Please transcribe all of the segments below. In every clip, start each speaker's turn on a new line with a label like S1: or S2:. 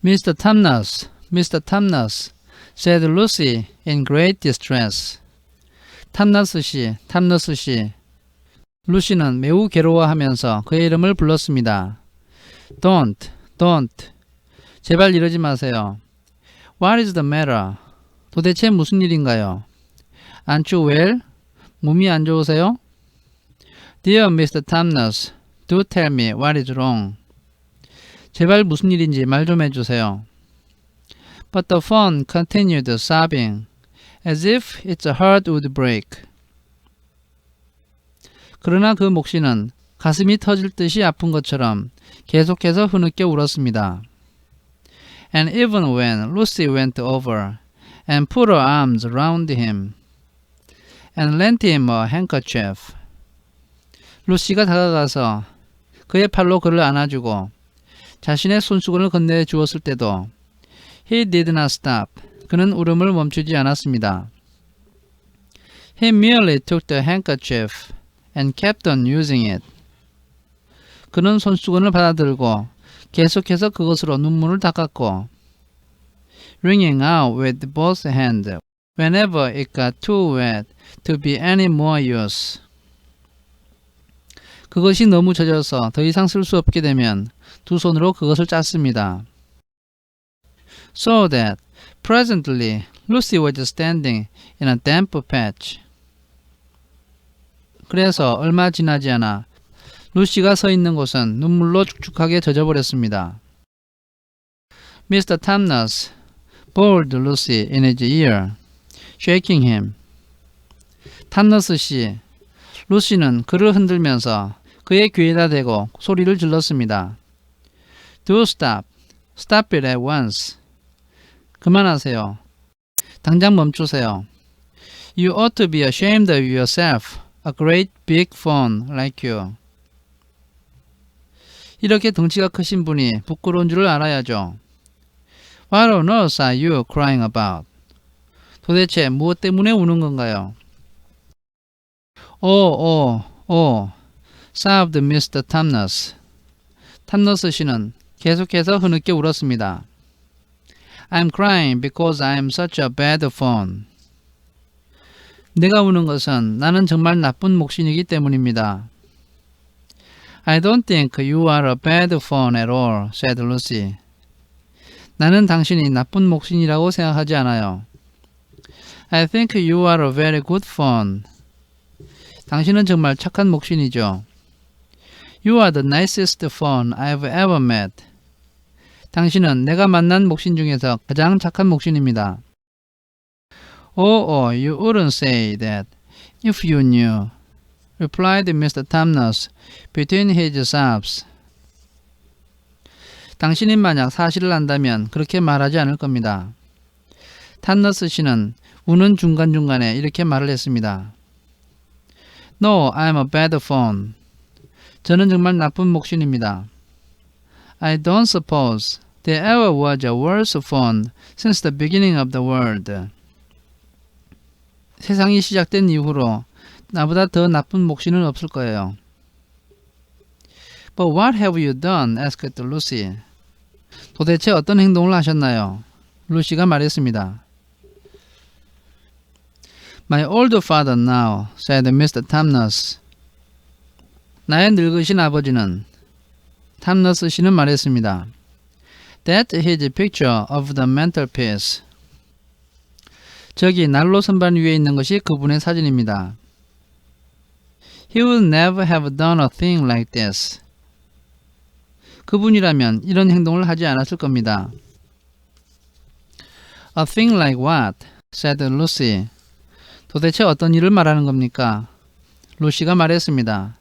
S1: Mr. Tumnus, Mr. Tumnus, said Lucy in great distress. 탐너스 씨, 루시는 매우 괴로워하면서 그의 이름을 불렀습니다. Don't, 제발 이러지 마세요. What is the matter? 도대체 무슨 일인가요? Aren't you well? 몸이 안 좋으세요? Dear Mr. Tumnus, do tell me what is wrong. 제발 무슨 일인지 말 좀 해주세요. But the phone continued sobbing, as if its heart would break. 그러나 그 목신은 가슴이 터질 듯이 아픈 것처럼 계속해서 흐느껴 울었습니다. And even when Lucy went over and put her arms around him and lent him a handkerchief, 루시가 다가가서 그의 팔로 그를 안아주고 자신의 손수건을 건네어 주었을 때도 He did not stop. 그는 울음을 멈추지 않았습니다. He merely took the handkerchief and kept on using it. 그는 손수건을 받아들고 계속해서 그것으로 눈물을 닦았고 wringing out with both hands whenever it got too wet to be any more use. 그것이 너무 젖어서 더 이상 쓸 수 없게 되면 두 손으로 그것을 짰습니다. So that presently Lucy was standing in a damp patch. 그래서 얼마 지나지 않아 루시가 서 있는 곳은 눈물로 축축하게 젖어버렸습니다. Mr. Tumnus bawled Lucy in his ear, shaking him. 탐너스 씨, 루시는 그를 흔들면서 그의 귀에다 대고 소리를 질렀습니다. Do stop. Stop it at once. 그만하세요. 당장 멈추세요. You ought to be ashamed of yourself, a great big fawn like you. 이렇게 덩치가 크신 분이 부끄러운 줄을 알아야죠. What on earth are you crying about? 도대체 무엇 때문에 우는 건가요? sobbed Mr. Tumnus. 탐너스 씨는 계속해서 흐느껴 울었습니다. I'm crying because I'm such a bad fawn. 내가 우는 것은 나는 정말 나쁜 목신이기 때문입니다. I don't think you are a bad fawn at all, said Lucy. 나는 당신이 나쁜 목신이라고 생각하지 않아요. I think you are a very good fawn. 당신은 정말 착한 목신이죠. You are the nicest fawn I've ever met. 당신은 내가 만난 목신 중에서 가장 착한 목신입니다. You wouldn't say that if you knew, replied Mr. Tumnus between his sobs. 당신이 만약 사실을 안다면 그렇게 말하지 않을 겁니다. 탐너스 씨는 우는 중간중간에 이렇게 말을 했습니다. No, I'm a bad fawn. 저는 정말 나쁜 목신입니다. I don't suppose there ever was a worse fawn since the beginning of the world. 세상이 시작된 이후로 나보다 더 나쁜 목신은 없을 거예요. But what have you done? asked Lucy. 도대체 어떤 행동을 하셨나요? 루시가 말했습니다. My old father now, said Mr. Tumnus. 나의 늙으신 아버지는 탐너스 씨는 말했습니다. That his picture of the mantelpiece. 저기 난로 선반 위에 있는 것이 그분의 사진입니다. He would never have done a thing like this. 그분이라면 이런 행동을 하지 않았을 겁니다. A thing like what? said Lucy. 도대체 어떤 일을 말하는 겁니까? 루시가 말했습니다.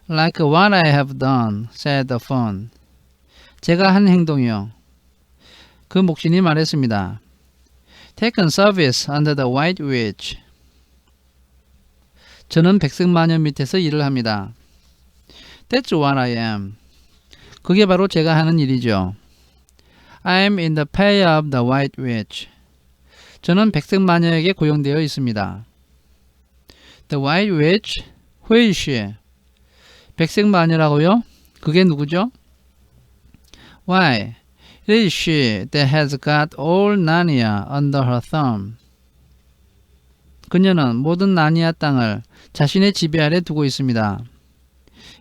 S1: Like what I have done, said the fawn. 제가 한 행동이요. 그 목신이 말했습니다. Taken service under the White Witch. 저는 백색 마녀 밑에서 일을 합니다. That's what I am. 그게 바로 제가 하는 일이죠. I am in the pay of the White Witch. 저는 백색 마녀에게 고용되어 있습니다. The White Witch? Who is she? 백색 마녀라고요? 그게 누구죠? Why? It It is she that has got all Narnia under her thumb. 그녀는 모든 나니아 땅을 자신의 지배 아래 두고 있습니다.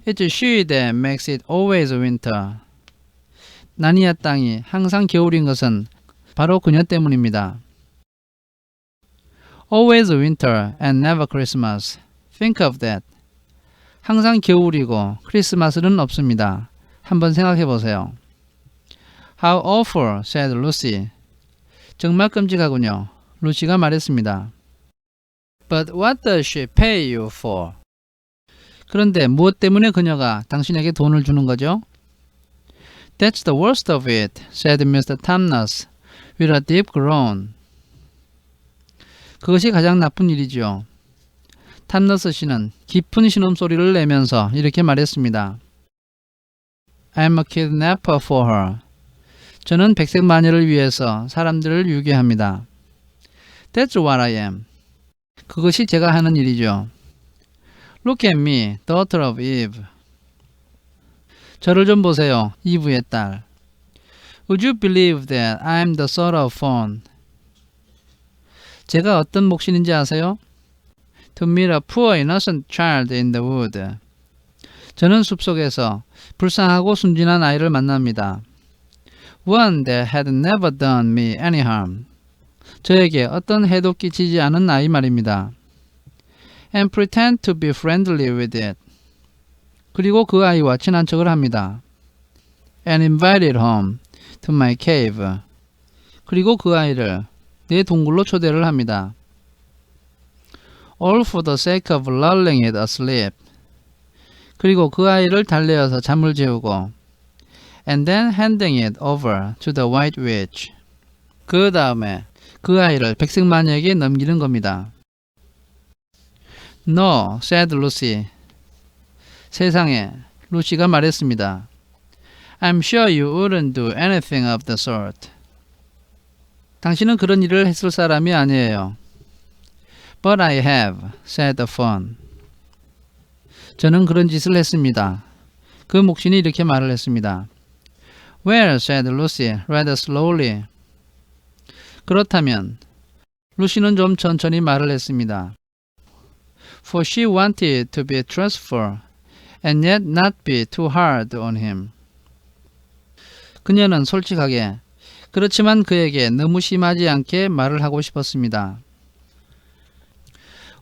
S1: It's she that makes it always winter. 나니아 땅이 항상 겨울인 것은 바로 그녀 때문입니다. Always winter and never Christmas. Think of that. 항상 겨울이고 크리스마스는 없습니다. 한번 생각해 보세요. How awful, said Lucy. 정말 끔찍하군요. 루시가 말했습니다. But what does she pay you for? 그런데 무엇 때문에 그녀가 당신에게 돈을 주는 거죠? That's the worst of it, said Mr. Tamnas with a deep groan. 그것이 가장 나쁜 일이죠. 탐너스 씨는 깊은 신음소리를 내면서 이렇게 말했습니다. I'm a kidnapper for her. 저는 백색 마녀를 위해서 사람들을 유괴합니다. That's what I am. 그것이 제가 하는 일이죠. Look at me, daughter of Eve. 저를 좀 보세요, 이브의 딸. Would you believe that I'm the sort of fawn? 제가 어떤 목신인지 아세요? To meet a poor innocent child in the wood. 저는 숲속에서 불쌍하고 순진한 아이를 만납니다. One that had never done me any harm. 저에게 어떤 해도 끼치지 않은 아이 말입니다. And pretend to be friendly with it. 그리고 그 아이와 친한 척을 합니다. And invite it home to my cave. 그리고 그 아이를 내 동굴로 초대를 합니다. All for the sake of lulling it asleep. 그리고 그 아이를 달래어서 잠을 재우고 and then handing it over to the white witch. 그 다음에 그 아이를 백색 마녀에게 넘기는 겁니다. No, said Lucy. 세상에, 루시가 말했습니다. I'm sure you wouldn't do anything of the sort. 당신은 그런 일을 했을 사람이 아니에요. But I have, said the fawn. 저는 그런 짓을 했습니다. 그 목신이 이렇게 말을 했습니다. Well, said Lucy, rather slowly. 그렇다면, 루시는 좀 천천히 말을 했습니다. For she wanted to be trustful, and yet not be too hard on him. 그녀는 솔직하게, 그렇지만 그에게 너무 심하지 않게 말을 하고 싶었습니다.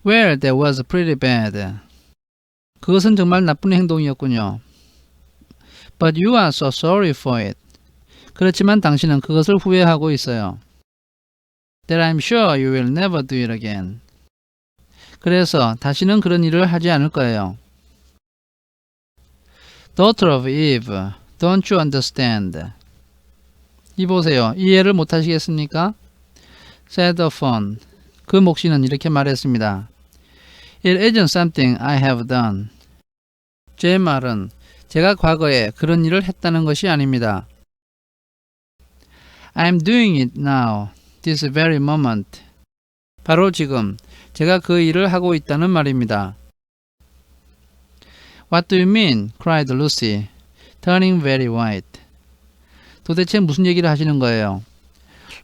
S1: Well, that was pretty bad. 그것은 정말 나쁜 행동이었군요. But you are so sorry for it. 그렇지만 당신은 그것을 후회하고 있어요. That I'm sure you will never do it again. 그래서 다시는 그런 일을 하지 않을 거예요. Daughter of Eve, don't you understand? 이 보세요. 이해를 못하시겠습니까? Said the fawn. 그 목신은 이렇게 말했습니다. It isn't something I have done. 제 말은 제가 과거에 그런 일을 했다는 것이 아닙니다. I'm doing it now, this very moment. 바로 지금 제가 그 일을 하고 있다는 말입니다. What do you mean? cried Lucy, turning very white. 도대체 무슨 얘기를 하시는 거예요?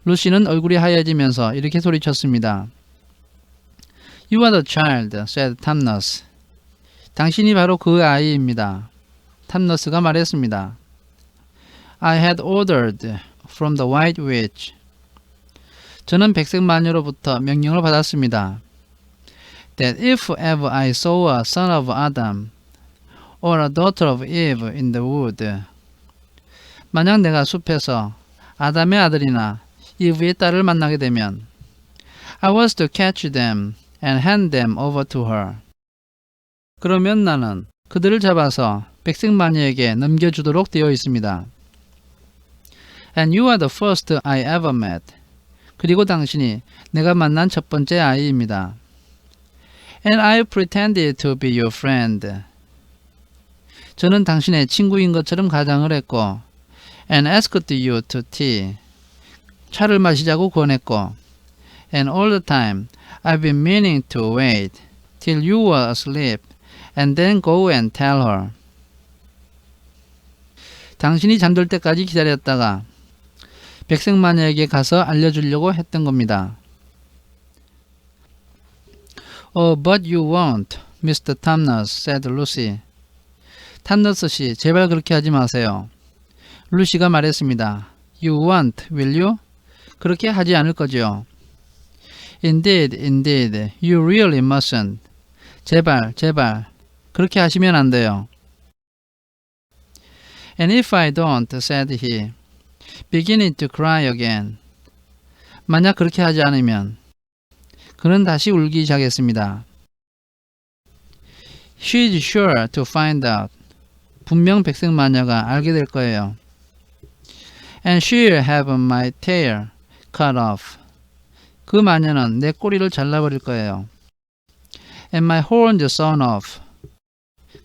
S1: 루시는 얼굴이 하얘지면서 이렇게 소리쳤습니다. You are the child, said Tamnas. 당신이 바로 그 아이입니다. 탐너스가 말했습니다. I had ordered from the white witch. 저는 백색 마녀로부터 명령을 받았습니다. That if ever I saw a son of Adam or a daughter of Eve in the wood. 만약 내가 숲에서 아담의 아들이나 이브의 딸을 만나게 되면 I was to catch them and hand them over to her. 그러면 나는 그들을 잡아서 백색 마녀에게 넘겨주도록 되어 있습니다. And you are the first I ever met. 그리고 당신이 내가 만난 첫 번째 아이입니다. And I pretended to be your friend. 저는 당신의 친구인 것처럼 가장을 했고 and asked you to tea. 차를 마시자고 권했고 and all the time I've been meaning to wait till you were asleep and then go and tell her. 당신이 잠들 때까지 기다렸다가 백색 마녀에게 가서 알려주려고 했던 겁니다. Oh, but you won't, Mr. Tumnus, said Lucy. 탐너스 씨, 제발 그렇게 하지 마세요. 루시가 말했습니다. You won't, will you? 그렇게 하지 않을 거죠. Indeed, indeed, you really mustn't. 제발, 제발, 그렇게 하시면 안 돼요. And if I don't, said he, beginning to cry again. 만약 그렇게 하지 않으면 그는 다시 울기 시작했습니다. She's sure to find out. 분명 백색 마녀가 알게 될 거예요. And she'll have my tail cut off. 그 마녀는 내 꼬리를 잘라버릴 거예요. And my horns sawn off.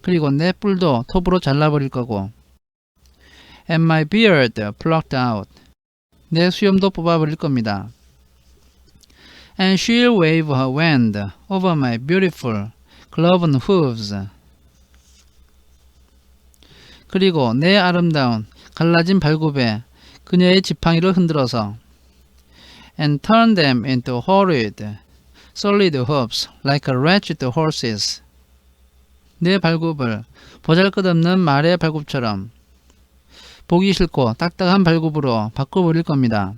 S1: 그리고 내 뿔도 톱으로 잘라버릴 거고. And my beard plucked out. 내 수염도 뽑아버릴 겁니다. And she'll wave her wand over my beautiful cloven hooves. 그리고 내 아름다운 갈라진 발굽에 그녀의 지팡이를 흔들어서 and turn them into horrid, solid hooves like a wretched horses. 내 발굽을 보잘것없는 말의 발굽처럼 보기 싫고 딱딱한 발굽으로 바꿔버릴 겁니다.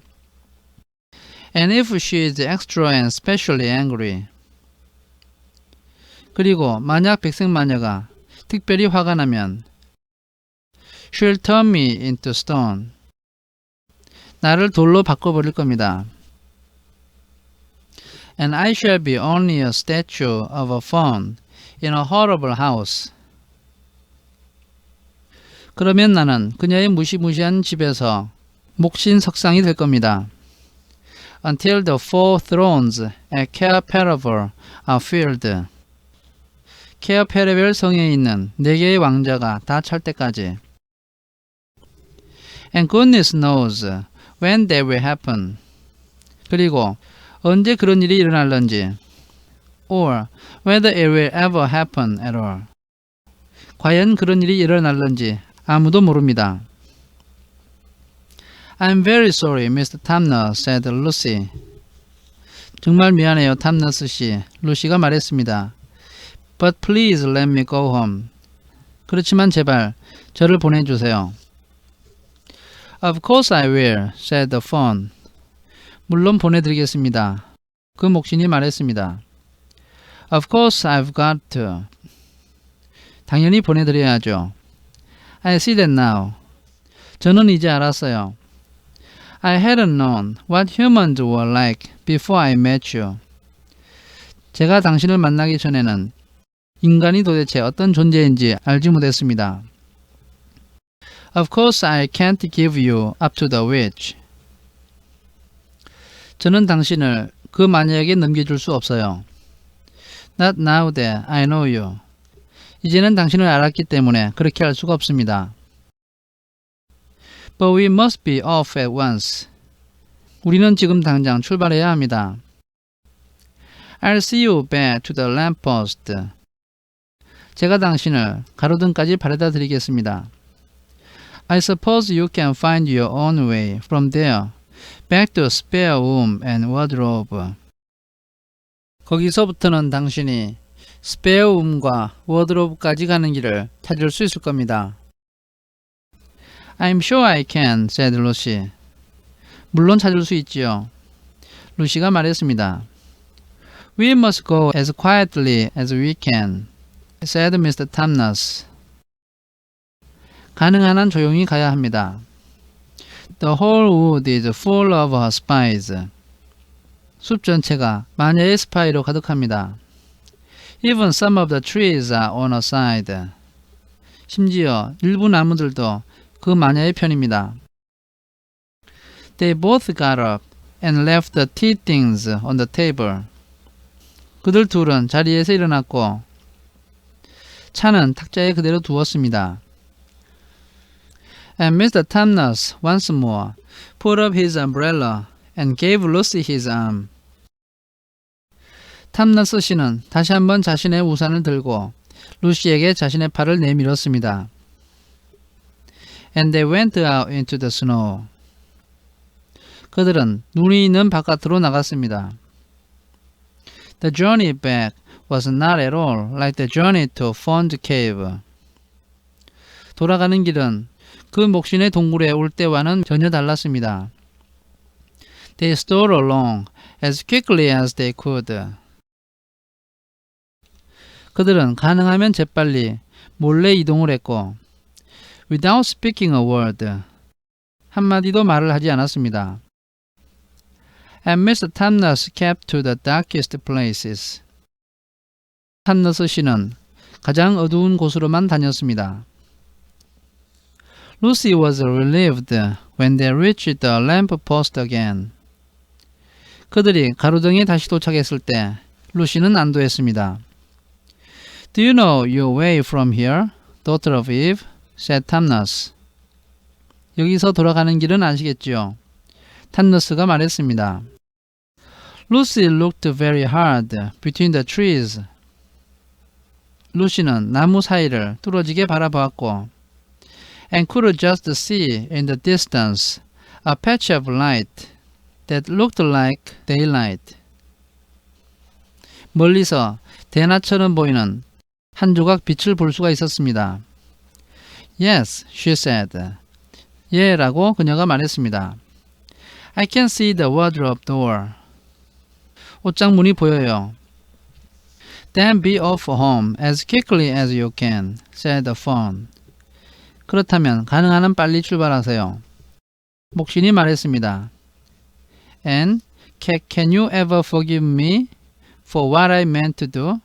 S1: And if she is extra and specially angry. 그리고 만약 백색 마녀가 특별히 화가 나면 she'll turn me into stone. 나를 돌로 바꿔버릴 겁니다. And I shall be only a statue of a faun in a horrible house. 그러면 나는 그녀의 무시무시한 집에서 목신 석상이 될 겁니다. Until the four thrones at Cair Paravel are filled. 케어 페레벨 성에 있는 4개의 왕자가 다 찰 때까지. And goodness knows when that will happen. 그리고 언제 그런 일이 일어날런지. Or whether it will ever happen at all. 과연 그런 일이 일어날런지 아무도 모릅니다. I'm very sorry, Mr. Tumnus, said Lucy. 정말 미안해요, 탐너스 씨. 루시가 말했습니다. But please let me go home. 그렇지만 제발 저를 보내주세요. Of course I will, said the faun. 물론 보내드리겠습니다. 그 목신이 말했습니다. Of course I've got to. 당연히 보내드려야죠. I see that now. 저는 이제 알았어요. I hadn't known what humans were like before I met you. 제가 당신을 만나기 전에는 인간이 도대체 어떤 존재인지 알지 못했습니다. Of course I can't give you up to the witch. 저는 당신을 그 마녀에게 넘겨줄 수 없어요. Not now that I know you. 이제는 당신을 알았기 때문에 그렇게 할 수가 없습니다. But we must be off at once. 우리는 지금 당장 출발해야 합니다. I'll see you back to the lamppost. 제가 당신을 가로등까지 바래다 드리겠습니다. I suppose you can find your own way from there back to spare room and wardrobe. 거기서부터는 당신이 스페어 룸과 워드로브까지 가는 길을 찾을 수 있을 겁니다. I'm sure I can, said Lucy. 물론 찾을 수 있지요. 루시가 말했습니다. We must go as quietly as we can, said Mr. Tumnus. 가능한 한 조용히 가야 합니다. The whole wood is full of her spies. 숲 전체가 마녀의 스파이로 가득합니다. Even some of the trees are on her side. 심지어 일부 나무들도 그 마녀의 편입니다. They both got up and left the tea things on the table. 그들 둘은 자리에서 일어났고 차는 탁자에 그대로 두었습니다. And Mr. Tumnus once more put up his umbrella and gave Lucy his arm. 탐너스 씨는 다시 한번 자신의 우산을 들고 루시에게 자신의 팔을 내밀었습니다. And they went out into the snow. 그들은 눈이 있는 바깥으로 나갔습니다. The journey back was not at all like the journey to Fond Cave. 돌아가는 길은 그 목신의 동굴에 올 때와는 전혀 달랐습니다. They stole along as quickly as they could. 그들은 가능하면 재빨리 몰래 이동을 했고 without speaking a word. 한마디도 말을 하지 않았습니다. And Mr. Tamnas kept to the darkest places. 탐너스 씨는 가장 어두운 곳으로만 다녔습니다. Lucy was relieved when they reached the lamp post again. 그들이 가로등에 다시 도착했을 때 루시는 안도했습니다. Do you know your way from here, daughter of Eve? said Tamnas. 여기서 돌아가는 길은 아시겠지요? 탐너스가 말했습니다. Lucy looked very hard between the trees. 루시는 나무 사이를 뚫어지게 바라보았고 and could just see in the distance a patch of light that looked like daylight. 멀리서 대낮처럼 보이는 한 조각 빛을 볼 수가 있었습니다. Yes, she said. 예, 라고 그녀가 말했습니다. I can see the wardrobe door. 옷장 문이 보여요. Then be off home as quickly as you can, said the fawn. 그렇다면 가능한 한 빨리 출발하세요. 목신이 말했습니다. And can you ever forgive me for what I meant to do?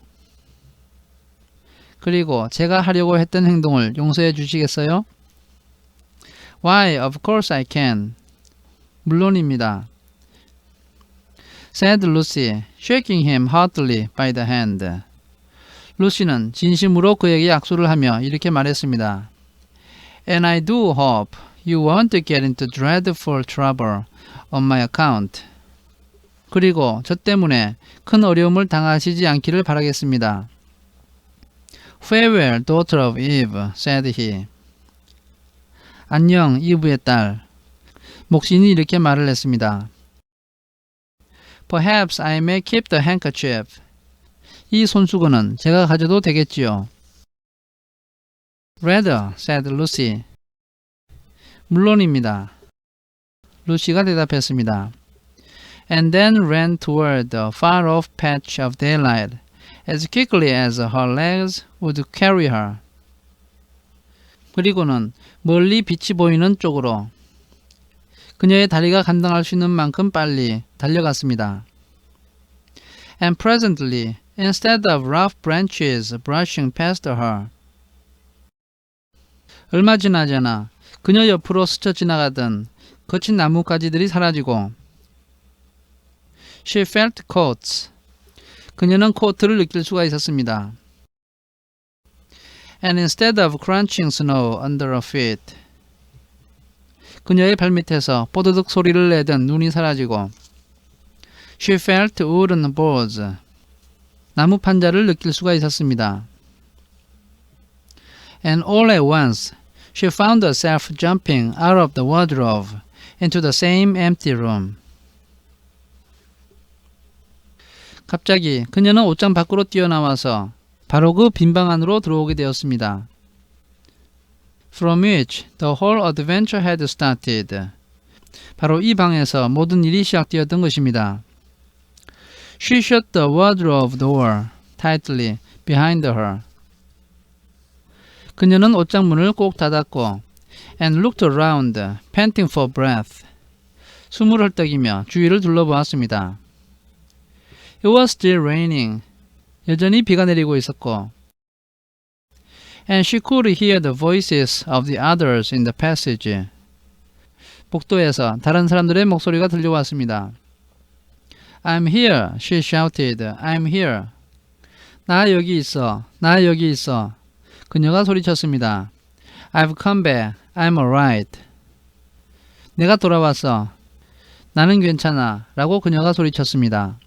S1: 그리고 제가 하려고 했던 행동을 용서해 주시겠어요? Why, of course I can. 물론입니다. said Lucy, shaking him heartily by the hand. 루시는 진심으로 그에게 악수를 하며 이렇게 말했습니다. And I do hope you won't get into dreadful trouble on my account. 그리고 저 때문에 큰 어려움을 당하시지 않기를 바라겠습니다. Farewell, daughter of Eve, said he. 안녕, 이브의 딸. 목신이 이렇게 말을 했습니다. Perhaps I may keep the handkerchief. 이 손수건은 제가 가져도 되겠지요. Rather, said Lucy. 물론입니다. 루시가 대답했습니다. And then ran toward the far-off patch of daylight as quickly as her legs would carry her. 그리고는 멀리 빛이 보이는 쪽으로 그녀의 다리가 감당할 수 있는 만큼 빨리 달려갔습니다. And presently, instead of rough branches brushing past her, 얼마 지나지 않아 그녀 옆으로 스쳐 지나가던 거친 나뭇가지들이 사라지고 She felt coats. 그녀는 코트를 느낄 수가 있었습니다. And instead of crunching snow under her feet, 그녀의 발밑에서 뽀드득 소리를 내던 눈이 사라지고 She felt wooden boards. 나무 판자를 느낄 수가 있었습니다. And all at once, she found herself jumping out of the wardrobe into the same empty room. 갑자기 그녀는 옷장 밖으로 뛰어나와서 바로 그 빈방 안으로 들어오게 되었습니다. From which the whole adventure had started. 바로 이 방에서 모든 일이 시작되었던 것입니다. She shut the wardrobe door tightly behind her. 그녀는 옷장 문을 꼭 닫았고 and looked around, panting for breath. 숨을 헐떡이며 주위를 둘러보았습니다. It was still raining. 여전히 비가 내리고 있었고 And she could hear the voices of the others in the passage. 복도에서 다른 사람들의 목소리가 들려왔습니다. I'm here, she shouted. I'm here. 나 여기 있어. 나 여기 있어. 그녀가 소리쳤습니다. I've come back. I'm alright. 내가 돌아왔어. 나는 괜찮아. 라고 그녀가 소리쳤습니다.